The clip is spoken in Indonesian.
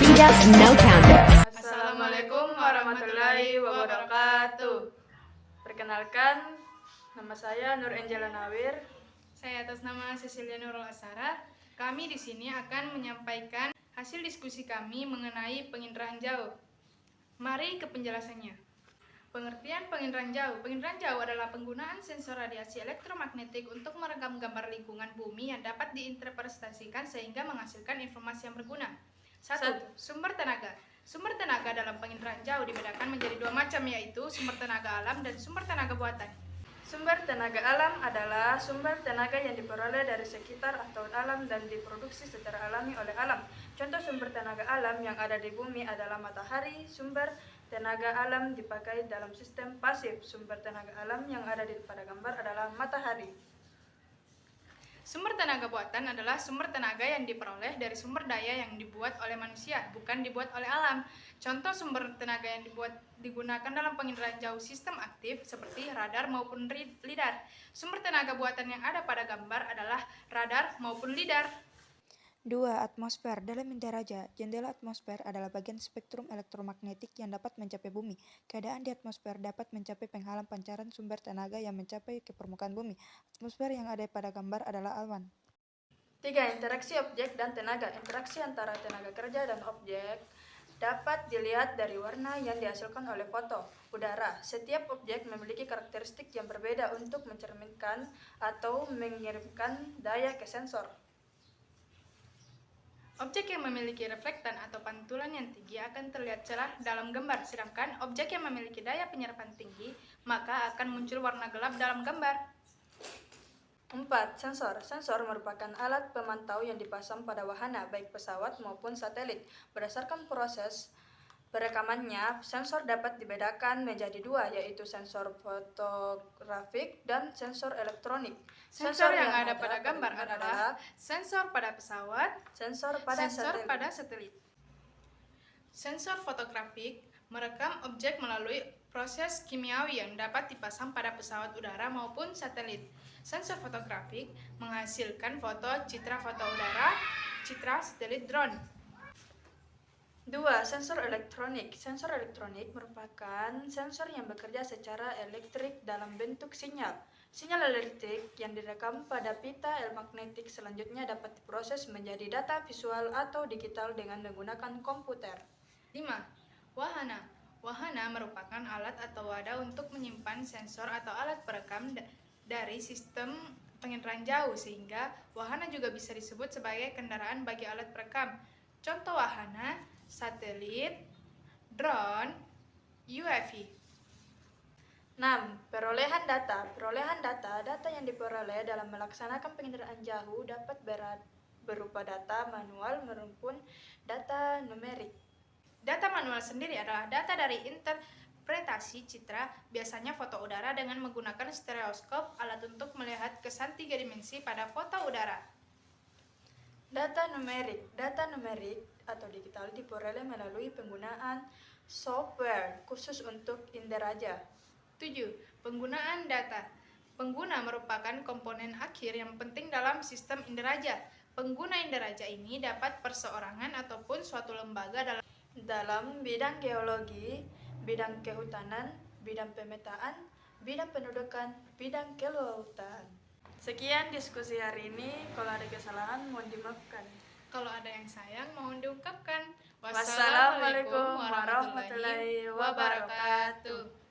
speed up, no counter. Assalamualaikum warahmatullahi wabarakatuh. Perkenalkan, nama saya Nur Angela Nawir. Saya atas nama Cecilia Nurul Asara. Kami di sini akan menyampaikan hasil diskusi kami mengenai penginderaan jauh. Mari ke penjelasannya. Pengertian penginderaan jauh. Penginderaan jauh adalah penggunaan sensor radiasi elektromagnetik untuk merekam gambar lingkungan bumi yang dapat diinterpretasikan sehingga menghasilkan informasi yang berguna. 1. Sumber tenaga. Sumber tenaga dalam penginderaan jauh dibedakan menjadi dua macam, yaitu sumber tenaga alam dan sumber tenaga buatan. Sumber tenaga alam adalah sumber tenaga yang diperoleh dari sekitar atau alam dan diproduksi secara alami oleh alam. Contoh sumber tenaga alam yang ada di bumi adalah matahari. Sumber tenaga alam dipakai dalam sistem pasif. Sumber tenaga alam yang ada pada gambar adalah matahari. Sumber tenaga buatan adalah sumber tenaga yang diperoleh dari sumber daya yang dibuat oleh manusia, bukan dibuat oleh alam. Contoh sumber tenaga yang digunakan dalam penginderaan jauh sistem aktif seperti radar maupun lidar. Sumber tenaga buatan yang ada pada gambar adalah radar maupun lidar. 2. Atmosfer. Dalam inderaja, jendela atmosfer adalah bagian spektrum elektromagnetik yang dapat mencapai bumi. Keadaan di atmosfer dapat mencapai penghalang pancaran sumber tenaga yang mencapai ke permukaan bumi. Atmosfer yang ada pada gambar adalah awan. 3. Interaksi objek dan tenaga. Interaksi antara tenaga kerja dan objek dapat dilihat dari warna yang dihasilkan oleh foto udara. Setiap objek memiliki karakteristik yang berbeda untuk mencerminkan atau mengirimkan daya ke sensor. Objek yang memiliki reflektan atau pantulan yang tinggi akan terlihat cerah dalam gambar, sedangkan objek yang memiliki daya penyerapan tinggi maka akan muncul warna gelap dalam gambar. 4. Sensor. Sensor merupakan alat pemantau yang dipasang pada wahana, baik pesawat maupun satelit. Berdasarkan proses perekamannya, sensor dapat dibedakan menjadi dua, yaitu sensor fotografik dan sensor elektronik. Sensor yang ada pada gambar adalah sensor pada pesawat, sensor pada satelit. Sensor fotografik merekam objek melalui proses kimiawi yang dapat dipasang pada pesawat udara maupun satelit. Sensor fotografik menghasilkan foto, citra foto udara, citra satelit drone. 2. Sensor elektronik. Sensor elektronik merupakan sensor yang bekerja secara elektrik dalam bentuk sinyal. Sinyal elektrik yang direkam pada pita magnetik selanjutnya dapat diproses menjadi data visual atau digital dengan menggunakan komputer. 5. Wahana. Wahana merupakan alat atau wadah untuk menyimpan sensor atau alat perekam dari sistem penginderaan jauh, sehingga wahana juga bisa disebut sebagai kendaraan bagi alat perekam. Contoh wahana: satelit, drone, UAV. 6. Perolehan data. Perolehan data yang diperoleh dalam melaksanakan penginderaan jauh dapat berupa data manual maupun data numerik. Data manual sendiri adalah data dari interpretasi citra, biasanya foto udara dengan menggunakan stereoskop, alat untuk melihat kesan 3 dimensi pada foto udara. Data numerik. Data numerik atau digital diperoleh melalui penggunaan software khusus untuk inderaja. 7. Penggunaan data. Pengguna merupakan komponen akhir yang penting dalam sistem inderaja. Pengguna inderaja ini dapat perseorangan ataupun suatu lembaga dalam bidang geologi, bidang kehutanan, bidang pemetaan, bidang pendudukan, bidang kelautan. Sekian diskusi hari ini. Kalau ada kesalahan mohon dimaafkan. Kalau ada yang sayang mohon diungkapkan. Wassalamualaikum warahmatullahi wabarakatuh.